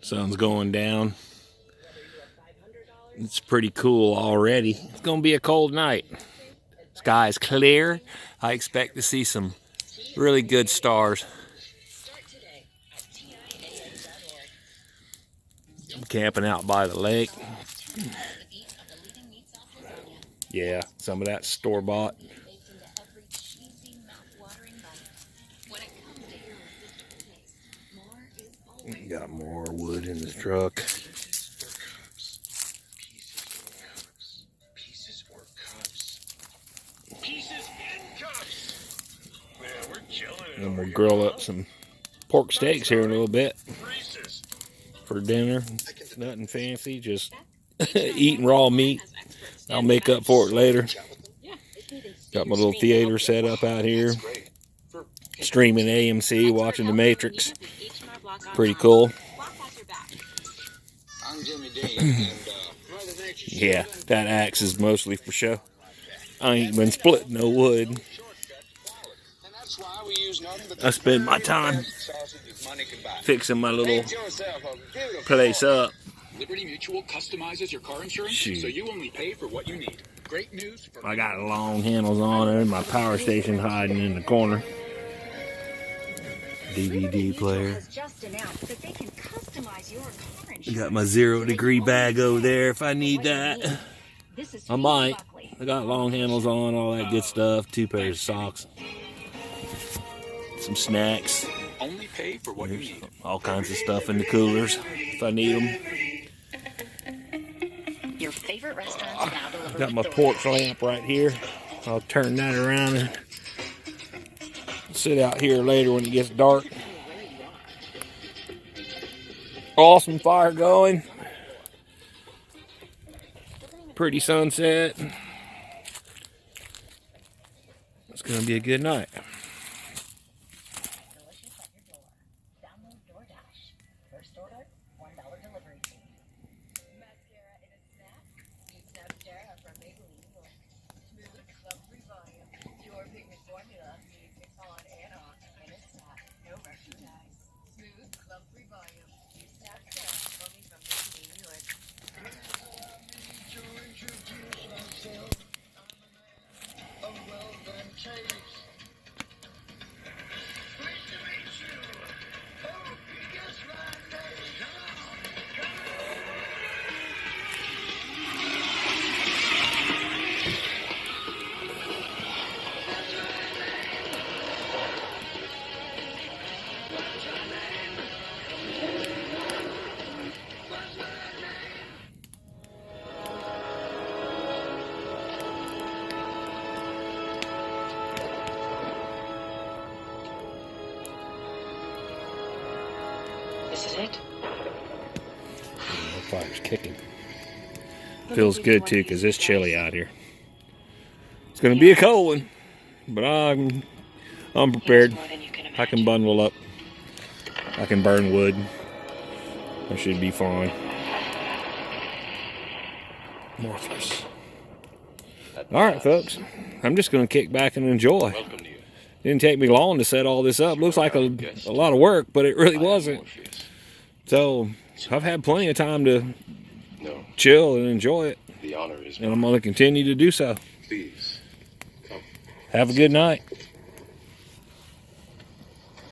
Sun's going down. It's pretty cool already. It's gonna be a cold night. Sky's clear. I expect to see some really good stars. I'm camping out by the lake. Yeah, some of that store-bought. Got more wood in the truck. And we'll grill up some pork steaks here in a little bit for dinner. Nothing fancy, just eating raw meat. I'll make up for it later. Got my little theater set up out here. Streaming AMC, watching The Matrix. Pretty cool. Yeah, that axe is mostly for show. I ain't been splitting no wood. I spend my time fixing my little place up. Liberty Mutual customizes your car insurance, so you only pay for what you need. Great news for I got long handles on it, and my power station hiding in the corner. DVD player. Got my 0-degree bag over there if I need that. I might. I got long handles on, all that good stuff. 2 pairs of socks. Some snacks. Only pay for what you need. All kinds of stuff in the coolers if I need them. Your favorite restaurants now deliver. Got my porch lamp right here. I'll turn that around and sit out here later when it gets dark. Awesome fire going. Pretty sunset. It's gonna be a good night. First order, $1 delivery fee. Mascara in a snack. Use mascara from Maybelline. Smooth, clump-free volume. Pure pigment formula. Mix on and off. In a snack. No merchandise. Smooth, clump-free volume. Use mascara only from Maybelline. This is it. The fire's kicking. Feels good too because it's chilly out here. It's gonna be a cold one, but I'm prepared. I can bundle up. I can burn wood. I should be fine. Morphless. All right, folks. I'm just gonna kick back and enjoy. Didn't take me long to set all this up. Looks like a lot of work, but it really wasn't. So I've had plenty of time to chill and enjoy it. The honor is and I'm going to continue to do so. Please come. Have a good night.